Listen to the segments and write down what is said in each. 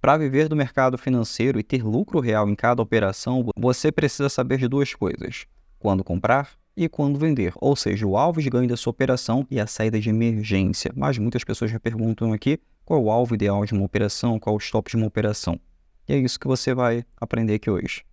Para viver do mercado financeiro e ter lucro real em cada operação, você precisa saber de duas coisas: quando comprar e quando vender, ou seja, o alvo de ganho da sua operação e a saída de emergência. Mas muitas pessoas me perguntam aqui qual é o alvo ideal de uma operação, qual é o stop de uma operação. E é isso que você vai aprender aqui hoje.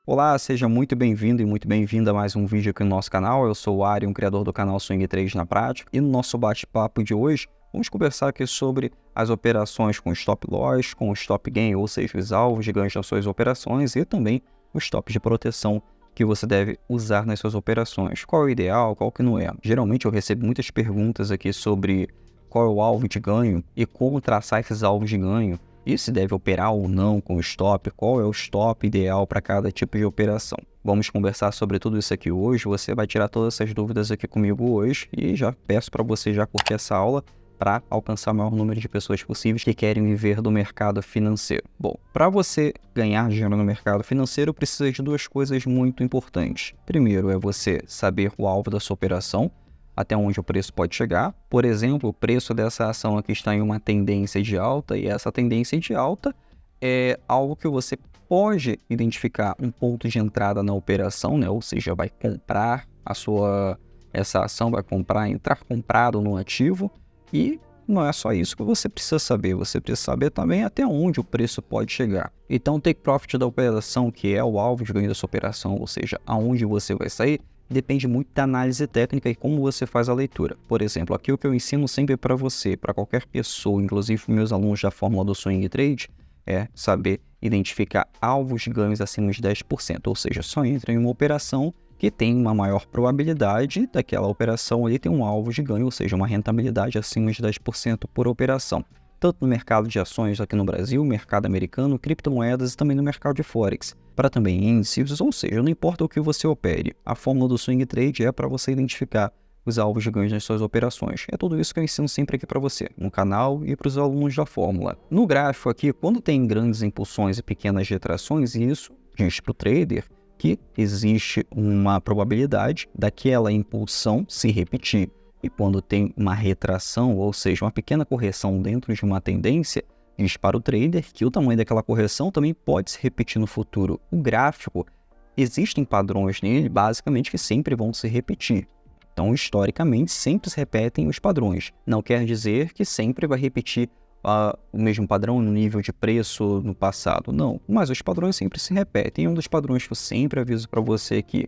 Olá, seja muito bem-vindo e muito bem-vinda a mais um vídeo aqui no nosso canal. Eu sou o Ari, criador do canal Swing Trade na Prática, e no nosso bate-papo de hoje vamos conversar aqui sobre as operações com stop loss, com stop gain, ou seja, os alvos de ganho das suas operações e também os stops de proteção que você deve usar nas suas operações. Qual é o ideal, qual que não é? Geralmente eu recebo muitas perguntas aqui sobre qual é o alvo de ganho e como traçar esses alvos de ganho. E se deve operar ou não com o stop, qual é o stop ideal para cada tipo de operação. Vamos conversar sobre tudo isso aqui hoje, você vai tirar todas essas dúvidas aqui comigo hoje e já peço para você já curtir essa aula para alcançar o maior número de pessoas possíveis que querem viver do mercado financeiro. Bom, para você ganhar dinheiro no mercado financeiro, precisa de duas coisas muito importantes. Primeiro é você saber o alvo da sua operação, até onde o preço pode chegar. Por exemplo, o preço dessa ação aqui está em uma tendência de alta e essa tendência de alta é algo que você pode identificar um ponto de entrada na operação, né? Ou seja, vai comprar essa ação, vai entrar comprado no ativo, e não é só isso que você precisa saber, você precisa saber também até onde o preço pode chegar. Então, o take profit da operação, que é o alvo de ganho da sua operação, ou seja, aonde você vai sair, depende muito da análise técnica e como você faz a leitura. Por exemplo, aqui o que eu ensino sempre para você, para qualquer pessoa, inclusive meus alunos da Fórmula do Swing Trade, é saber identificar alvos de ganhos acima de 10%, ou seja, só entra em uma operação que tem uma maior probabilidade daquela operação ali ter um alvo de ganho, ou seja, uma rentabilidade acima de 10% por operação. Tanto no mercado de ações aqui no Brasil, mercado americano, criptomoedas e também no mercado de Forex. Para também índices, ou seja, não importa o que você opere, a fórmula do Swing Trade é para você identificar os alvos de ganho nas suas operações. É tudo isso que eu ensino sempre aqui para você, no canal e para os alunos da fórmula. No gráfico aqui, quando tem grandes impulsões e pequenas retrações, isso diz para o trader que existe uma probabilidade daquela impulsão se repetir. E quando tem uma retração, ou seja, uma pequena correção dentro de uma tendência, diz para o trader que o tamanho daquela correção também pode se repetir no futuro. O gráfico, existem padrões nele, basicamente, que sempre vão se repetir. Então, historicamente, sempre se repetem os padrões. Não quer dizer que sempre vai repetir o mesmo padrão no nível de preço no passado. Não, mas os padrões sempre se repetem. E um dos padrões que eu sempre aviso para você que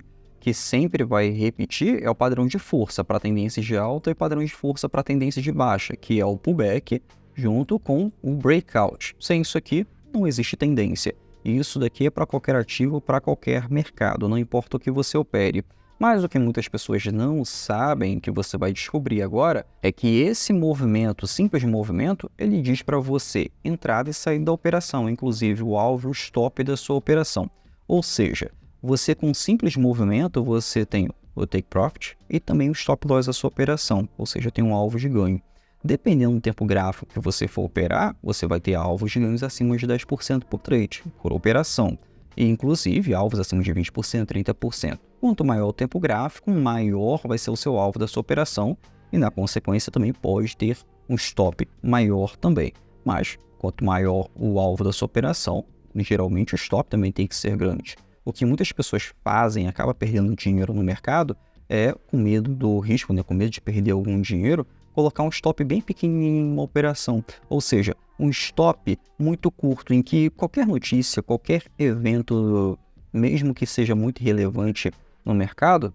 sempre vai repetir é o padrão de força para tendências de alta e padrão de força para tendências de baixa, que é o pullback junto com o breakout. Sem isso aqui, não existe tendência. E isso daqui é para qualquer ativo, para qualquer mercado, não importa o que você opere. Mas o que muitas pessoas não sabem, que você vai descobrir agora, é que esse movimento, simples movimento, ele diz para você entrada e saída da operação, inclusive o alvo, o stop da sua operação. Ou seja, você com um simples movimento, você tem o take profit e também o stop loss da sua operação, ou seja, tem um alvo de ganho. Dependendo do tempo gráfico que você for operar, você vai ter alvos de ganhos acima de 10% por trade, por operação. E, inclusive, alvos acima de 20%, 30%. Quanto maior o tempo gráfico, maior vai ser o seu alvo da sua operação e, na consequência, também pode ter um stop maior também. Mas, quanto maior o alvo da sua operação, geralmente o stop também tem que ser grande. O que muitas pessoas fazem, acaba perdendo dinheiro no mercado, é com medo do risco, né? Com medo de perder algum dinheiro, colocar um stop bem pequenininho em uma operação. Ou seja, um stop muito curto, em que qualquer notícia, qualquer evento, mesmo que seja muito relevante no mercado,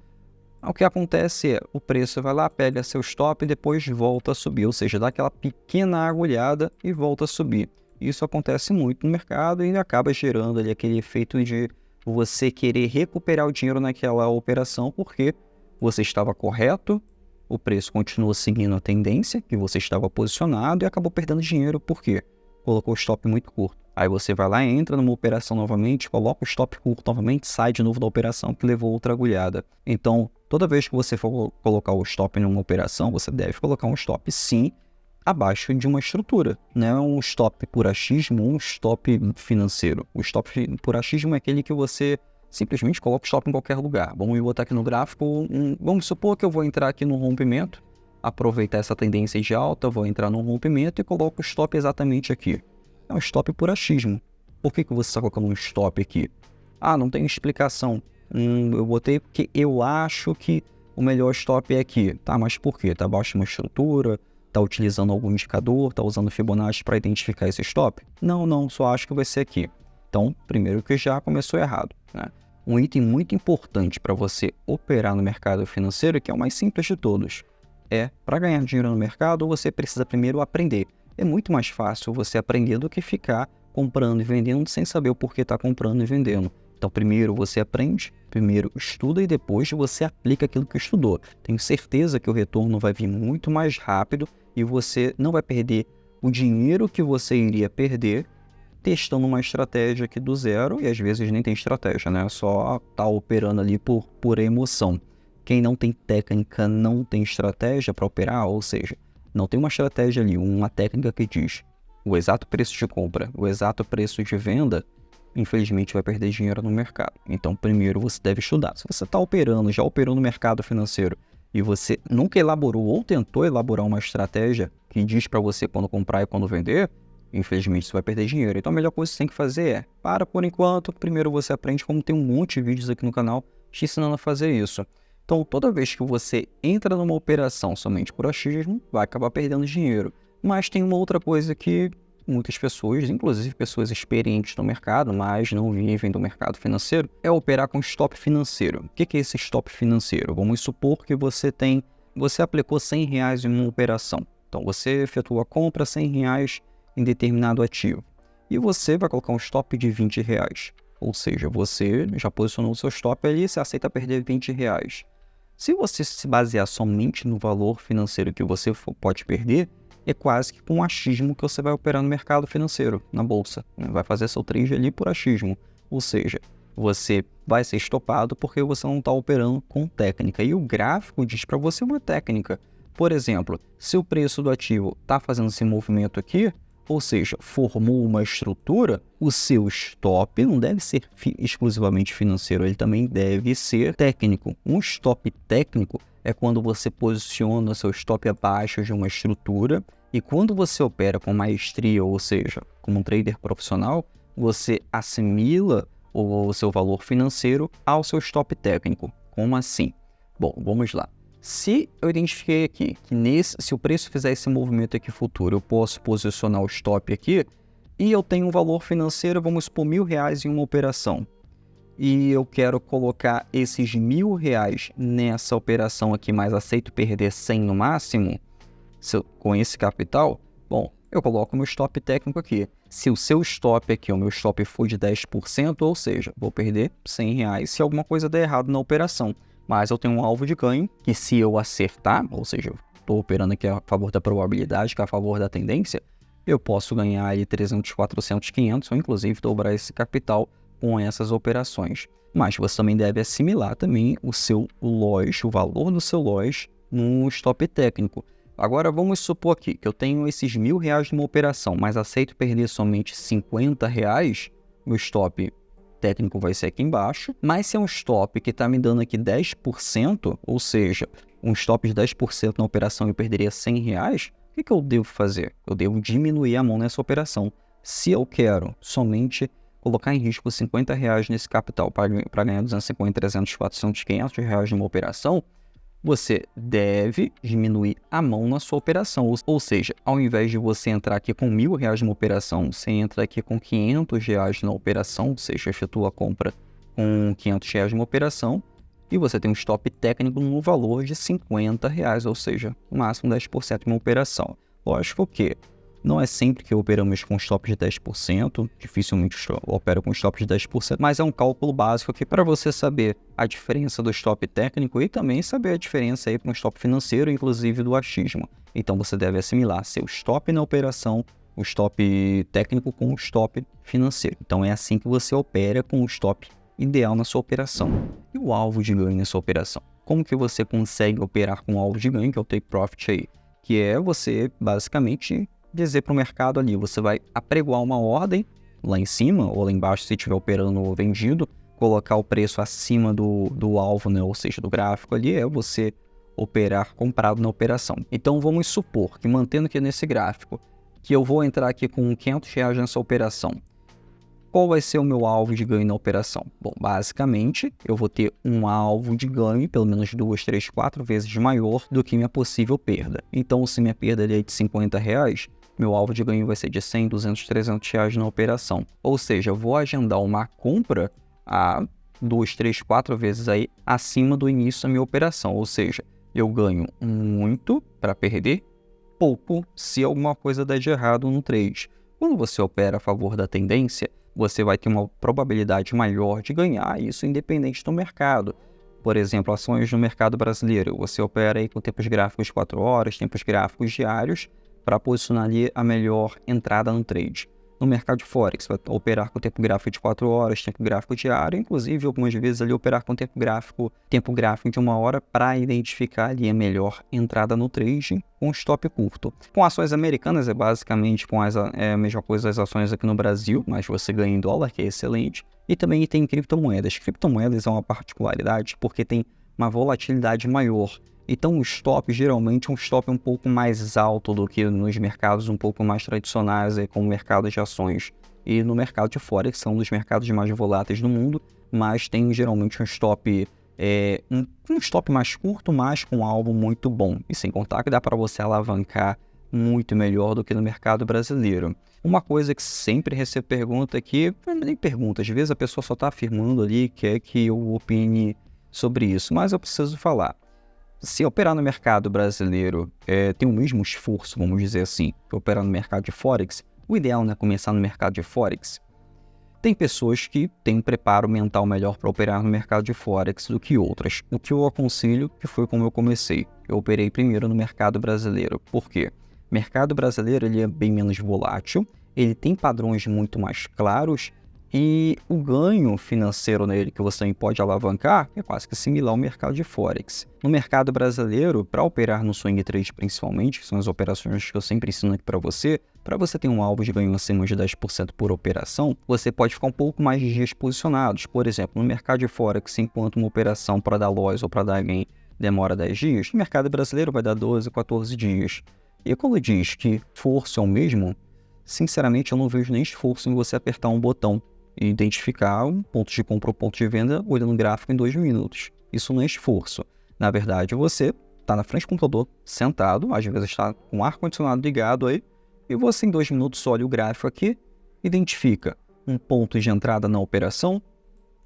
o que acontece é, o preço vai lá, pega seu stop e depois volta a subir, ou seja, dá aquela pequena agulhada e volta a subir. Isso acontece muito no mercado e acaba gerando ali aquele efeito de você querer recuperar o dinheiro naquela operação porque você estava correto, o preço continua seguindo a tendência que você estava posicionado e acabou perdendo dinheiro. Por quê? Colocou o stop muito curto. Aí você vai lá, entra numa operação novamente, coloca o stop curto novamente, sai de novo da operação que levou outra agulhada. Então, toda vez que você for colocar o stop em uma operação, você deve colocar um stop sim abaixo de uma estrutura. Não é um stop por achismo, um stop financeiro. O stop por achismo é aquele que você simplesmente coloca o stop em qualquer lugar. Vamos botar aqui no gráfico, vamos supor que eu vou entrar aqui no rompimento aproveitar essa tendência de alta, vou entrar no rompimento e coloco o stop exatamente aqui. É um stop por achismo. Por que você está colocando um stop aqui? Ah, não tem explicação. Eu botei porque eu acho que o melhor stop é aqui. Tá, mas por quê? Tá abaixo de uma estrutura? Tá utilizando algum indicador? Tá usando Fibonacci para identificar esse stop? Não, só acho que vai ser aqui. Então, primeiro que já começou errado, né? Um item muito importante para você operar no mercado financeiro, que é o mais simples de todos, é para ganhar dinheiro no mercado, você precisa primeiro aprender. É muito mais fácil você aprender do que ficar comprando e vendendo sem saber o porquê está comprando e vendendo. Então, primeiro você aprende, primeiro estuda e depois você aplica aquilo que estudou. Tenho certeza que o retorno vai vir muito mais rápido e você não vai perder o dinheiro que você iria perder testando uma estratégia aqui do zero, e às vezes nem tem estratégia, né? Só tá operando ali por emoção. Quem não tem técnica não tem estratégia para operar, ou seja, não tem uma estratégia ali, uma técnica que diz o exato preço de compra, o exato preço de venda, infelizmente vai perder dinheiro no mercado. Então, primeiro você deve estudar. Se você está operando, já operou no mercado financeiro e você nunca elaborou ou tentou elaborar uma estratégia que diz para você quando comprar e quando vender, infelizmente você vai perder dinheiro. Então a melhor coisa que você tem que fazer é, para por enquanto, primeiro você aprende, como tem um monte de vídeos aqui no canal te ensinando a fazer isso. Então toda vez que você entra numa operação somente por achismo, vai acabar perdendo dinheiro. Mas tem uma outra coisa que muitas pessoas, inclusive pessoas experientes no mercado, mas não vivem do mercado financeiro, é operar com stop financeiro. O que é esse stop financeiro? Vamos supor que você aplicou R$100 em uma operação. Então você efetuou a compra R$100 em determinado ativo. E você vai colocar um stop de R$20. Ou seja, você já posicionou o seu stop ali e você aceita perder R$20. Se você se basear somente no valor financeiro que você pode perder, é quase que com um achismo que você vai operar no mercado financeiro, na bolsa, né? Vai fazer seu trade ali por achismo. Ou seja, você vai ser estopado porque você não está operando com técnica. E o gráfico diz para você uma técnica. Por exemplo, se o preço do ativo está fazendo esse movimento aqui, ou seja, formou uma estrutura, o seu stop não deve ser exclusivamente financeiro, ele também deve ser técnico. Um stop técnico é quando você posiciona o seu stop abaixo de uma estrutura e quando você opera com maestria, ou seja, como um trader profissional, você assimila o seu valor financeiro ao seu stop técnico. Como assim? Bom, vamos lá. Se eu identifiquei aqui que se o preço fizer esse movimento aqui futuro, eu posso posicionar o stop aqui e eu tenho um valor financeiro, vamos supor R$1.000 em uma operação. E eu quero colocar esses R$1.000 nessa operação aqui, mas aceito perder 100 no máximo, com esse capital, bom, eu coloco meu stop técnico aqui. Se o seu stop aqui, o meu stop for de 10%, ou seja, vou perder R$100 se alguma coisa der errado na operação. Mas eu tenho um alvo de ganho que se eu acertar, ou seja, estou operando aqui a favor da probabilidade, que é a favor da tendência, eu posso ganhar aí 300, 400, 500 ou inclusive dobrar esse capital com essas operações. Mas você também deve assimilar também o seu loss, o valor do seu loss no stop técnico. Agora vamos supor aqui que eu tenho esses R$1.000 numa operação, mas aceito perder somente R$50, meu stop técnico vai ser aqui embaixo, mas se é um stop que está me dando aqui 10%, ou seja, um stop de 10% na operação eu perderia R$100, o que eu devo fazer? Eu devo diminuir a mão nessa operação. Se eu quero somente colocar em risco R$50 nesse capital para ganhar 250, 300, 400, R$500 numa operação, você deve diminuir a mão na sua operação. Ou seja, ao invés de você entrar aqui com R$1.000 numa operação, você entra aqui com R$500 na operação, ou seja, efetua a compra com R$500 numa operação, e você tem um stop técnico no valor de R$50, ou seja, no máximo 10% em uma operação. Lógico que não é sempre que operamos com stop de 10%, dificilmente opero com stop de 10%, mas é um cálculo básico aqui para você saber a diferença do stop técnico e também saber a diferença aí para um stop financeiro, inclusive do achismo. Então você deve assimilar seu stop na operação, o stop técnico com o stop financeiro. Então é assim que você opera com o stop ideal na sua operação. E o alvo de ganho na sua operação? Como que você consegue operar com o alvo de ganho, que é o take profit aí? Que é você basicamente dizer para o mercado ali, você vai apregoar uma ordem lá em cima ou lá embaixo se estiver operando vendido, colocar o preço acima do alvo, né, ou seja, do gráfico ali, é você operar comprado na operação. Então vamos supor que, mantendo aqui nesse gráfico, que eu vou entrar aqui com R$500 nessa operação. Qual vai ser o meu alvo de ganho na operação? Bom, basicamente, eu vou ter um alvo de ganho pelo menos 2, 3, 4 vezes maior do que minha possível perda. Então, se minha perda ali é de R$50, meu alvo de ganho vai ser de 100, 200, 300 reais na operação. Ou seja, eu vou agendar uma compra a 2, 3, 4 vezes aí acima do início da minha operação. Ou seja, eu ganho muito para perder pouco se alguma coisa der de errado no trade. Quando você opera a favor da tendência, você vai ter uma probabilidade maior de ganhar isso independente do mercado. Por exemplo, ações no mercado brasileiro. Você opera aí com tempos gráficos de 4 horas, tempos gráficos diários, para posicionar ali a melhor entrada no trade. No mercado de Forex, vai operar com tempo gráfico de 4 horas, tempo gráfico diário, inclusive algumas vezes ali operar com tempo gráfico de 1 hora para identificar ali a melhor entrada no trade com stop curto. Com ações americanas é basicamente a mesma coisa das ações aqui no Brasil, mas você ganha em dólar, que é excelente. E também tem criptomoedas. Criptomoedas é uma particularidade porque tem uma volatilidade maior. Então o stop geralmente é um stop um pouco mais alto do que nos mercados um pouco mais tradicionais, como o mercado de ações. E no mercado de Forex, são um dos mercados mais voláteis do mundo, mas tem geralmente um stop mais curto, mas com algo muito bom. E sem contar que dá para você alavancar muito melhor do que no mercado brasileiro. Uma coisa que sempre recebo pergunta aqui, nem pergunta, às vezes a pessoa só está afirmando ali, quer que eu opine sobre isso, mas eu preciso falar. Se operar no mercado brasileiro tem o mesmo esforço, vamos dizer assim, que operar no mercado de Forex, o ideal não é começar no mercado de Forex. Tem pessoas que têm um preparo mental melhor para operar no mercado de Forex do que outras. O que eu aconselho, que foi como eu comecei, eu operei primeiro no mercado brasileiro. Por quê? O mercado brasileiro ele é bem menos volátil, ele tem padrões muito mais claros, e o ganho financeiro nele que você também pode alavancar é quase que similar ao mercado de Forex. No mercado brasileiro, para operar no swing trade principalmente, que são as operações que eu sempre ensino aqui para você ter um alvo de ganho acima de 10% por operação, você pode ficar um pouco mais de dias posicionados. Por exemplo, no mercado de Forex, enquanto uma operação para dar loss ou para dar gain demora 10 dias, no mercado brasileiro vai dar 12, 14 dias. E quando diz que esforço é o mesmo, sinceramente eu não vejo nem esforço em você apertar um botão e identificar um ponto de compra ou ponto de venda olhando o gráfico em 2 minutos. Isso não é esforço. Na verdade, você está na frente do computador, sentado, às vezes está com o ar-condicionado ligado aí, e você em 2 minutos olha o gráfico aqui, identifica um ponto de entrada na operação,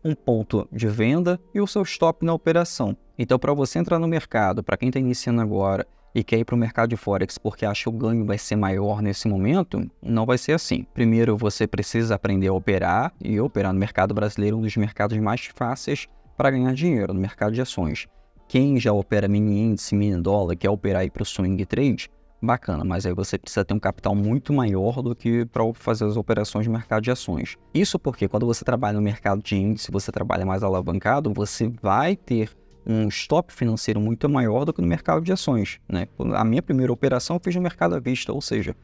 um ponto de venda e o seu stop na operação. Então, para você entrar no mercado, para quem está iniciando agora e quer ir para o mercado de Forex porque acha que o ganho vai ser maior nesse momento, não vai ser assim. Primeiro, você precisa aprender a operar, e operar no mercado brasileiro é um dos mercados mais fáceis para ganhar dinheiro, no mercado de ações. Quem já opera mini índice, mini dólar, quer operar aí para o swing trade, bacana, mas aí você precisa ter um capital muito maior do que para fazer as operações no mercado de ações. Isso porque quando você trabalha no mercado de índice, você trabalha mais alavancado, você vai ter um stop financeiro muito maior do que no mercado de ações, né? A minha primeira operação eu fiz no mercado à vista, ou seja,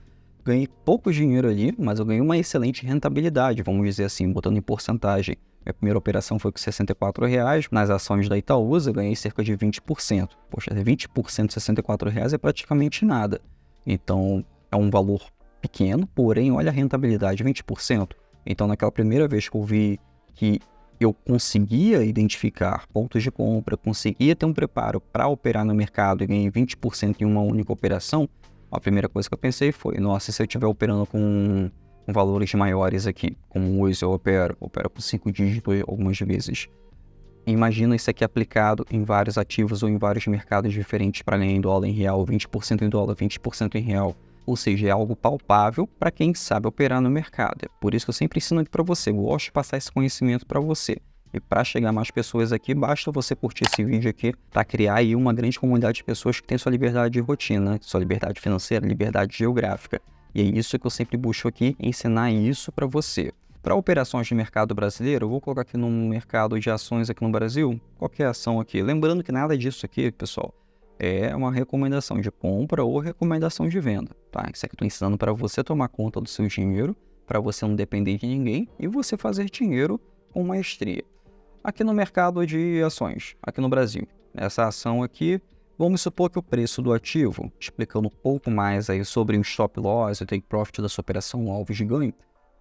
ganhei pouco dinheiro ali, mas eu ganhei uma excelente rentabilidade, vamos dizer assim, botando em porcentagem. Minha primeira operação foi com R$64, nas ações da Itaúsa eu ganhei cerca de 20%. Poxa, 20% de R$64 é praticamente nada. Então, é um valor pequeno, porém, olha a rentabilidade, 20%. Então, naquela primeira vez que eu vi que eu conseguia identificar pontos de compra, conseguia ter um preparo para operar no mercado e ganhei 20% em uma única operação, a primeira coisa que eu pensei foi, nossa, se eu estiver operando com valores maiores aqui, como hoje eu opero com 5 dígitos algumas vezes. Imagina isso aqui aplicado em vários ativos ou em vários mercados diferentes para ganhar em dólar, em real, 20% em dólar, 20% em real. Ou seja, é algo palpável para quem sabe operar no mercado. É por isso que eu sempre ensino aqui para você, eu gosto de passar esse conhecimento para você. E para chegar mais pessoas aqui, basta você curtir esse vídeo aqui para criar aí uma grande comunidade de pessoas que tem sua liberdade de rotina, sua liberdade financeira, liberdade geográfica. E é isso que eu sempre busco aqui, ensinar isso para você. Para operações de mercado brasileiro, eu vou colocar aqui no mercado de ações aqui no Brasil, qualquer ação aqui. Lembrando que nada disso aqui, pessoal, é uma recomendação de compra ou recomendação de venda, tá? Isso aqui eu estou ensinando para você tomar conta do seu dinheiro, para você não depender de ninguém e você fazer dinheiro com maestria. Aqui no mercado de ações, aqui no Brasil, essa ação aqui, Vamos supor que o preço do ativo, explicando um pouco mais aí sobre o stop loss e o take profit da sua operação, alvos de ganho,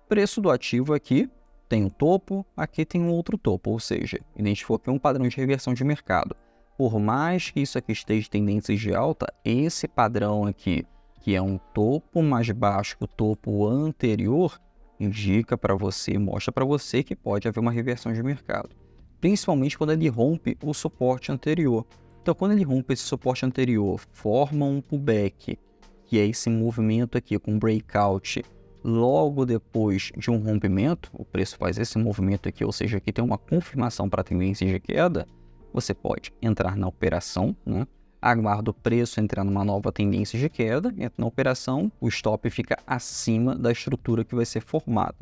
o preço do ativo aqui tem um topo, aqui tem um outro topo, ou seja, identificou aqui um padrão de reversão de mercado. Por mais que isso aqui esteja em tendências de alta, esse padrão aqui, que é um topo mais baixo que o topo anterior, indica para você, mostra para você que pode haver uma reversão de mercado, principalmente quando ele rompe o suporte anterior. Então, quando ele rompe esse suporte anterior, forma um pullback, que é esse movimento aqui com breakout, logo depois de um rompimento, o preço faz esse movimento aqui, ou seja, aqui tem uma confirmação para a tendência de queda, você pode entrar na operação, né? Aguarda o preço entrar numa nova tendência de queda, entra na operação, o stop fica acima da estrutura que vai ser formada.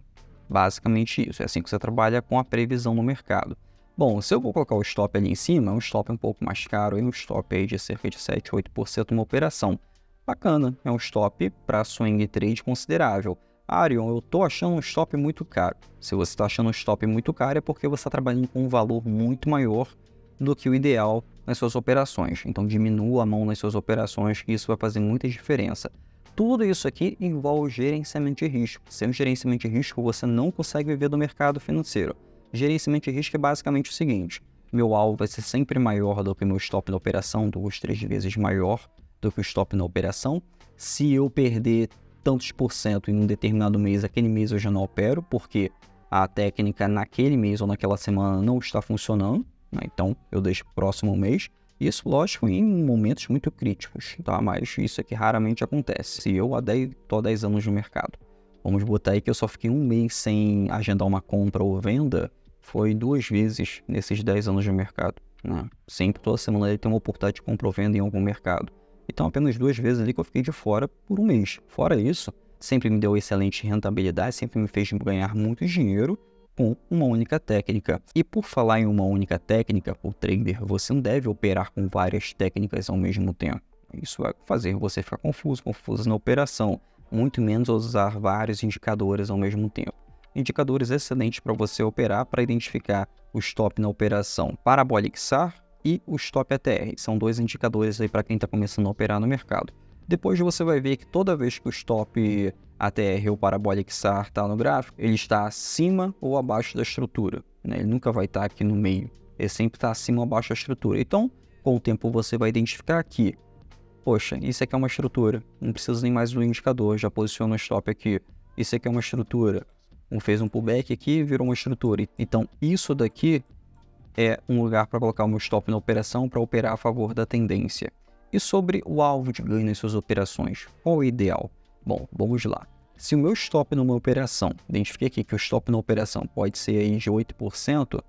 Basicamente isso, é assim que você trabalha com a previsão no mercado. Bom, se eu vou colocar o stop ali em cima, é um stop um pouco mais caro, um stop aí de cerca de 7, 8% uma operação. Bacana, é um stop para swing trade considerável. Arion, eu estou achando um stop muito caro. Se você está achando um stop muito caro é porque você está trabalhando com um valor muito maior do que o ideal nas suas operações. Então diminua a mão nas suas operações, que isso vai fazer muita diferença. Tudo isso aqui envolve gerenciamento de risco. Sem o gerenciamento de risco, você não consegue viver do mercado financeiro. Gerenciamento de risco é basicamente o seguinte: meu alvo vai ser sempre maior do que o meu stop na operação, 2, 3 vezes maior do que o stop na operação. Se eu perder tantos por cento em um determinado mês, aquele mês eu já não opero, porque a técnica naquele mês ou naquela semana não está funcionando, né? Então eu deixo para o próximo mês. Isso, lógico, em momentos muito críticos, tá? Mas isso aqui raramente acontece. Se eu estou há 10 anos no mercado, vamos botar aí que eu só fiquei um mês sem agendar uma compra ou venda, foi 2 vezes nesses 10 anos de mercado, né? Sempre, toda semana ele tem uma oportunidade de compra ou venda em algum mercado. Então, apenas 2 vezes ali que eu fiquei de fora por um mês. Fora isso, sempre me deu excelente rentabilidade, sempre me fez ganhar muito dinheiro com uma única técnica. E por falar em uma única técnica, o trader, você não deve operar com várias técnicas ao mesmo tempo. Isso vai fazer você ficar confuso na operação, muito menos usar vários indicadores ao mesmo tempo. Indicadores excelentes para você operar para identificar o stop na operação Parabolic SAR e o stop ATR. São 2 indicadores aí para quem está começando a operar no mercado. Depois você vai ver que toda vez que o stop ATR ou Parabolic SAR está no gráfico, ele está acima ou abaixo da estrutura, né? Ele nunca vai estar aqui no meio, ele sempre está acima ou abaixo da estrutura. Então, com o tempo você vai identificar que, poxa, isso aqui é uma estrutura, não precisa nem mais do indicador, já posiciona o stop aqui. Isso aqui é uma estrutura, fez um pullback aqui, virou uma estrutura. Então, isso daqui é um lugar para colocar o meu stop na operação para operar a favor da tendência. E sobre o alvo de ganho nas suas operações, qual é o ideal? Bom, vamos lá. Se o meu stop numa operação, identifiquei aqui que o stop na operação pode ser aí de 8%,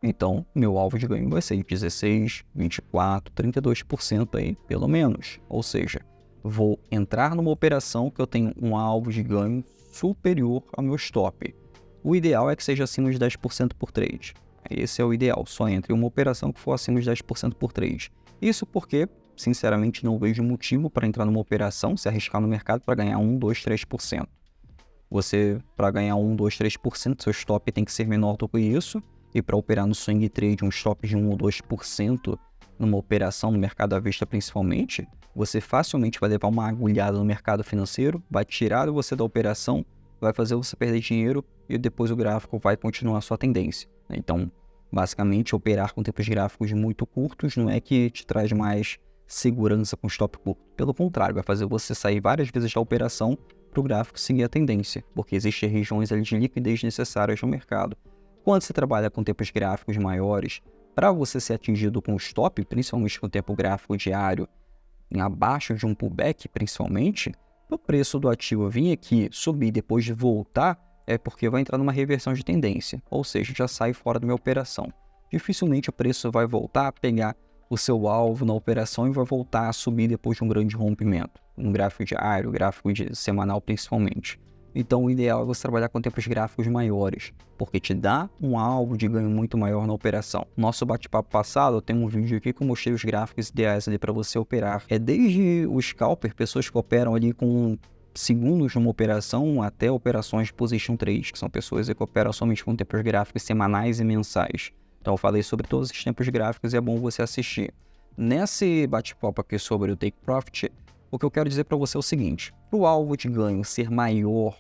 então meu alvo de ganho vai ser de 16, 24, 32% aí, pelo menos. Ou seja, vou entrar numa operação que eu tenho um alvo de ganho superior ao meu stop. O ideal é que seja acima de 10% por trade. Esse é o ideal, só entre uma operação que for acima de 10% por trade. Isso porque, sinceramente, não vejo motivo para entrar numa operação, se arriscar no mercado para ganhar 1, 2, 3%. Você, para ganhar 1, 2, 3%, seu stop tem que ser menor do que isso. E para operar no swing trade, um stop de 1 ou 2% numa operação no mercado à vista principalmente, você facilmente vai levar uma agulhada no mercado financeiro, vai tirar você da operação, vai fazer você perder dinheiro e depois o gráfico vai continuar a sua tendência. Então, basicamente, operar com tempos gráficos muito curtos não é que te traz mais segurança com stop curto. Pelo contrário, vai fazer você sair várias vezes da operação para o gráfico seguir a tendência, porque existem regiões ali de liquidez necessárias no mercado. Quando você trabalha com tempos gráficos maiores, para você ser atingido com stop, principalmente com o tempo gráfico diário, em abaixo de um pullback, principalmente, o preço do ativo vir aqui subir depois de voltar, é porque vai entrar numa reversão de tendência, ou seja, já sai fora da minha operação. Dificilmente o preço vai voltar a pegar o seu alvo na operação e vai voltar a subir depois de um grande rompimento, no gráfico diário, gráfico semanal principalmente. Então o ideal é você trabalhar com tempos gráficos maiores, porque te dá um alvo de ganho muito maior na operação. Nosso bate-papo passado, eu tenho um vídeo aqui que eu mostrei os gráficos ideais ali para você operar. É desde o scalper, pessoas que operam ali com segundos numa operação, até operações de position trade, que são pessoas que operam somente com tempos gráficos semanais e mensais. Então eu falei sobre todos esses tempos gráficos e é bom você assistir. nesse bate-papo aqui sobre o Take Profit, o que eu quero dizer para você é o seguinte: para o alvo de ganho ser maior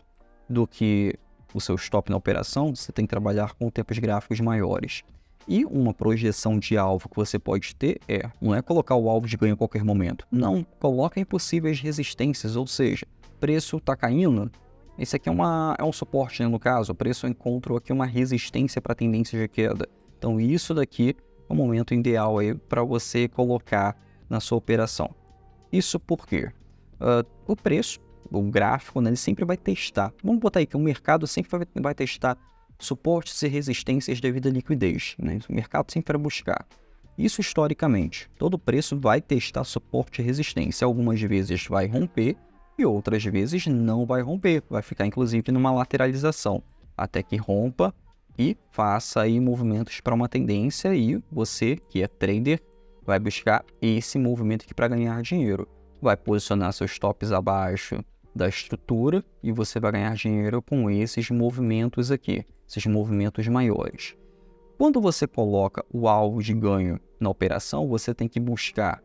do que o seu stop na operação, você tem que trabalhar com tempos gráficos maiores. E uma projeção de alvo que você pode ter não é colocar o alvo de ganho a qualquer momento. Não, coloca em possíveis resistências, ou seja, preço está caindo. Esse aqui é um suporte, né, no caso. O preço encontrou aqui uma resistência para tendência de queda. Então isso daqui é o momento ideal aí para você colocar na sua operação. Isso porque o preço, o gráfico, né, ele sempre vai testar. Vamos botar aí que o mercado sempre vai testar suportes e resistências devido à liquidez, né? O mercado sempre vai buscar. Isso historicamente. Todo preço vai testar suporte e resistência. Algumas vezes vai romper e outras vezes não vai romper. Vai ficar inclusive numa lateralização até que rompa e faça aí movimentos para uma tendência e você, que é trader, vai buscar esse movimento aqui para ganhar dinheiro. Vai posicionar seus stops abaixo da estrutura e você vai ganhar dinheiro com esses movimentos aqui, esses movimentos maiores. Quando você coloca o alvo de ganho na operação, você tem que buscar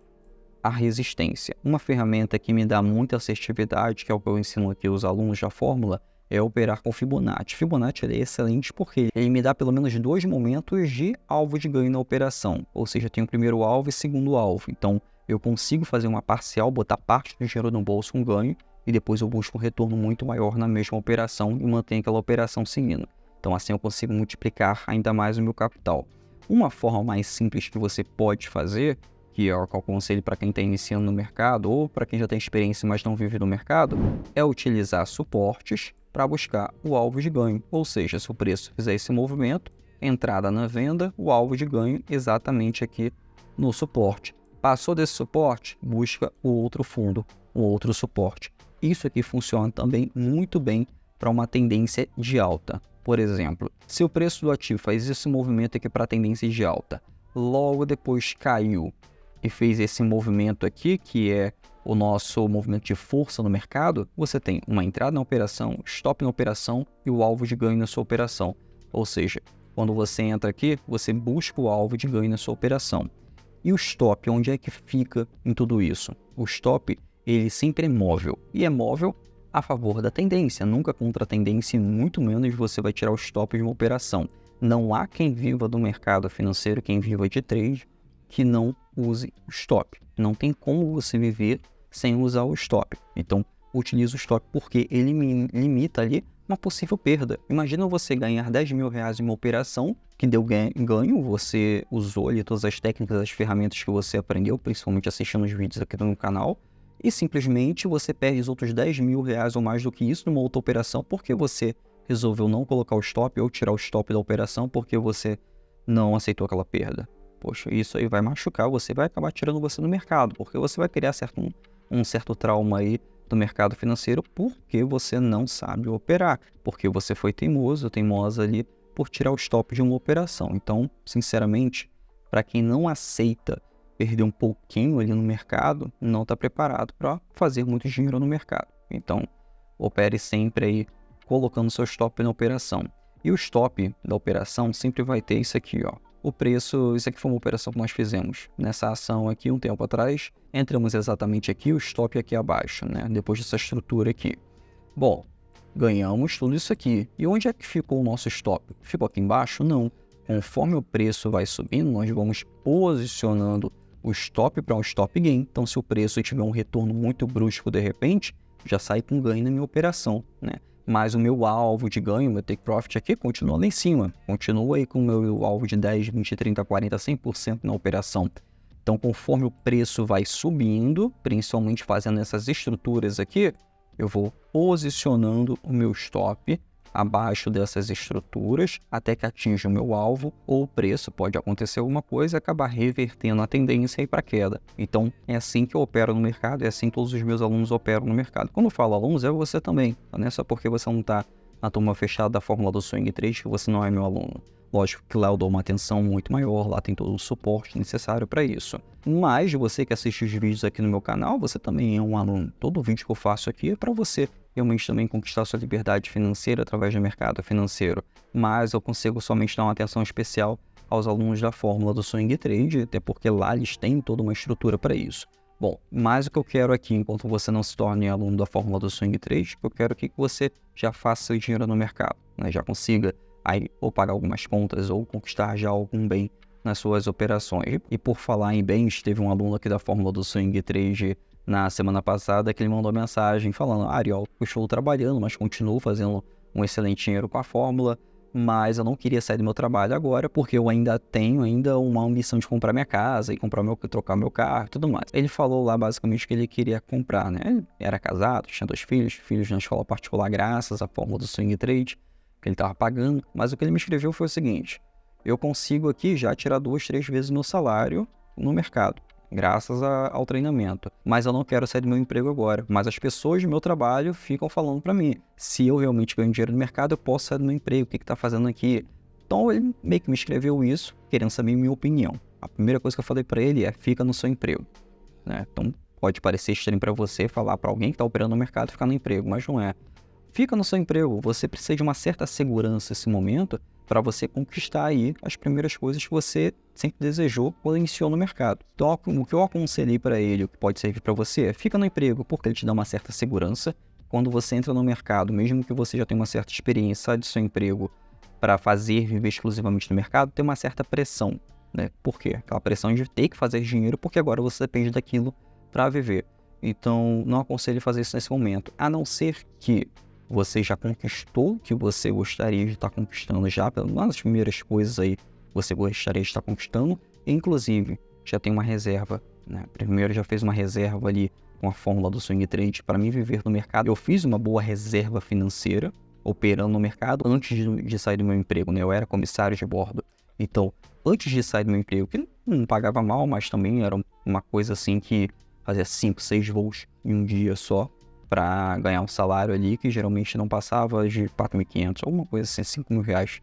a resistência. Uma ferramenta que me dá muita assertividade, que é o que eu ensino aqui aos alunos da fórmula, é operar com Fibonacci. Fibonacci ele é excelente porque ele me dá pelo menos 2 momentos de alvo de ganho na operação, ou seja, tem o primeiro alvo e segundo alvo. Então, eu consigo fazer uma parcial, botar parte do dinheiro no bolso com ganho, e depois eu busco um retorno muito maior na mesma operação e mantenho aquela operação seguindo. Então assim eu consigo multiplicar ainda mais o meu capital. Uma forma mais simples que você pode fazer, que é o que eu aconselho para quem está iniciando no mercado ou para quem já tem experiência mas não vive no mercado, é utilizar suportes para buscar o alvo de ganho. Ou seja, se o preço fizer esse movimento, entrada na venda, o alvo de ganho exatamente aqui no suporte. Passou desse suporte, busca o outro fundo, o outro suporte. Isso aqui funciona também muito bem para uma tendência de alta. Por exemplo, se o preço do ativo faz esse movimento aqui para a tendência de alta, logo depois caiu e fez esse movimento aqui, que é o nosso movimento de força no mercado, você tem uma entrada na operação, stop na operação e o alvo de ganho na sua operação. Ou seja, quando você entra aqui, você busca o alvo de ganho na sua operação. E o stop, onde é que fica em tudo isso? O stop, ele sempre é móvel, e é móvel a favor da tendência, nunca contra a tendência, e muito menos você vai tirar o stop de uma operação. Não há quem viva do mercado financeiro, quem viva de trade, que não use o stop. Não tem como você viver sem usar o stop. Então, utilize o stop porque ele limita ali uma possível perda. Imagina você ganhar 10 mil reais em uma operação que deu ganho, você usou ali todas as técnicas, as ferramentas que você aprendeu, principalmente assistindo os vídeos aqui no canal, e simplesmente você perde os outros 10 mil reais ou mais do que isso numa outra operação porque você resolveu não colocar o stop ou tirar o stop da operação porque você não aceitou aquela perda. Poxa, isso aí vai machucar, você vai acabar tirando você do mercado, porque você vai criar um certo trauma aí do mercado financeiro porque você não sabe operar, porque você foi teimosa ali por tirar o stop de uma operação. Então, sinceramente, para quem não aceita perder um pouquinho ali no mercado, não está preparado para fazer muito dinheiro no mercado. Então, opere sempre aí colocando seu stop na operação. E o stop da operação sempre vai ter isso aqui, ó. O preço, isso aqui foi uma operação que nós fizemos nessa ação aqui um tempo atrás. Entramos exatamente aqui, o stop aqui abaixo, né? Depois dessa estrutura aqui. Bom, ganhamos tudo isso aqui. E onde é que ficou o nosso stop? Ficou aqui embaixo? Não. Conforme o preço vai subindo, nós vamos posicionando o stop para um stop gain. Então, se o preço tiver um retorno muito brusco de repente, já sai com ganho na minha operação, né? Mas o meu alvo de ganho, meu take profit aqui, continua lá em cima. Continua aí com o meu alvo de 10, 20, 30, 40, 100% na operação. Então, conforme o preço vai subindo, principalmente fazendo essas estruturas aqui, eu vou posicionando o meu stop abaixo dessas estruturas até que atinja o meu alvo, ou o preço, pode acontecer alguma coisa e acabar revertendo a tendência aí para queda. Então, é assim que eu opero no mercado, é assim que todos os meus alunos operam no mercado. Quando eu falo alunos, é você também, não é só porque você não está na turma fechada da fórmula do Swing Trade que você não é meu aluno. Lógico que lá eu dou uma atenção muito maior, lá tem todo o suporte necessário para isso. Mas você que assiste os vídeos aqui no meu canal, você também é um aluno. Todo vídeo que eu faço aqui é para você realmente também conquistar sua liberdade financeira através do mercado financeiro. Mas eu consigo somente dar uma atenção especial aos alunos da fórmula do Swing Trade, até porque lá eles têm toda uma estrutura para isso. Bom, mas o que eu quero aqui, enquanto você não se torne aluno da fórmula do Swing Trade, eu quero que você já faça seu dinheiro no mercado, né? Já consiga aí ou pagar algumas contas ou conquistar já algum bem nas suas operações. E por falar em bens, teve um aluno aqui da fórmula do Swing Trade na semana passada que ele mandou mensagem falando: Ariel, eu estou trabalhando, mas continuo fazendo um excelente dinheiro com a fórmula, mas eu não queria sair do meu trabalho agora porque eu ainda tenho uma ambição de comprar minha casa e trocar meu carro e tudo mais. Ele falou lá basicamente que ele queria comprar, né? Ele era casado, tinha 2 filhos na escola particular graças à fórmula do Swing Trade que ele estava pagando, mas o que ele me escreveu foi o seguinte: eu consigo aqui já tirar 2, 3 vezes meu salário no mercado, graças ao treinamento. Mas eu não quero sair do meu emprego agora. Mas as pessoas do meu trabalho ficam falando para mim, se eu realmente ganho dinheiro no mercado, eu posso sair do meu emprego, o que tá fazendo aqui? Então ele meio que me escreveu isso, querendo saber minha opinião. A primeira coisa que eu falei para ele é: fica no seu emprego, né? Então pode parecer estranho para você falar para alguém que está operando no mercado ficar no emprego, mas não é. Fica no seu emprego, você precisa de uma certa segurança nesse momento para você conquistar aí as primeiras coisas que você sempre desejou quando iniciou no mercado. Então, o que eu aconselhei para ele, o que pode servir para você, é: fica no emprego, porque ele te dá uma certa segurança. Quando você entra no mercado, mesmo que você já tenha uma certa experiência, sai do seu emprego para viver exclusivamente no mercado, tem uma certa pressão, né? Por quê? Aquela pressão de ter que fazer dinheiro, porque agora você depende daquilo para viver. Então, não aconselho fazer isso nesse momento, a não ser que você já conquistou o que você gostaria de estar conquistando já, pelas primeiras coisas aí você gostaria de estar conquistando, e inclusive já tem uma reserva, né? Primeiro já fez uma reserva ali com a fórmula do Swing Trade para mim viver no mercado. Eu fiz uma boa reserva financeira operando no mercado antes de sair do meu emprego, né? Eu era comissário de bordo, então antes de sair do meu emprego, que não pagava mal, mas também era uma coisa assim que fazia 5, 6 voos em um dia só, para ganhar um salário ali que geralmente não passava de 4.500, alguma coisa assim, 5.000 reais.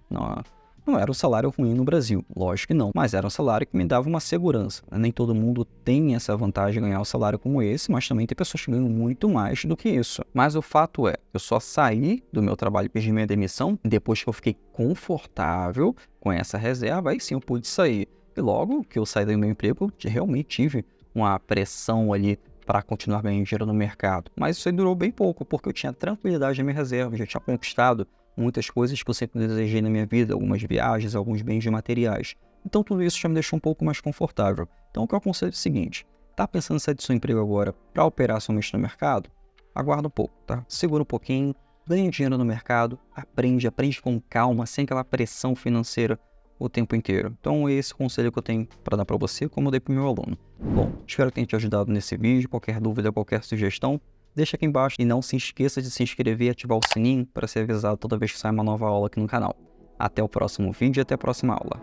Não era um salário ruim no Brasil, lógico que não, mas era um salário que me dava uma segurança. Nem todo mundo tem essa vantagem de ganhar um salário como esse, mas também tem pessoas que ganham muito mais do que isso. Mas o fato é, eu só saí do meu trabalho, pedi minha demissão, depois que eu fiquei confortável com essa reserva, aí sim eu pude sair. E logo que eu saí do meu emprego, eu realmente tive uma pressão ali para continuar ganhando dinheiro no mercado. Mas isso aí durou bem pouco, porque eu tinha tranquilidade na minha reserva, já tinha conquistado muitas coisas que eu sempre desejei na minha vida, algumas viagens, alguns bens de materiais. Então tudo isso já me deixou um pouco mais confortável. Então o que eu aconselho é o seguinte: tá pensando em sair do seu emprego agora para operar somente no mercado? Aguarda um pouco, tá? Segura um pouquinho, ganha dinheiro no mercado, aprende com calma, sem aquela pressão financeira o tempo inteiro. Então esse é o conselho que eu tenho para dar para você, como eu dei para o meu aluno. Bom, espero que tenha te ajudado nesse vídeo. Qualquer dúvida, qualquer sugestão, deixa aqui embaixo. E não se esqueça de se inscrever e ativar o sininho para ser avisado toda vez que sair uma nova aula aqui no canal. Até o próximo vídeo e até a próxima aula.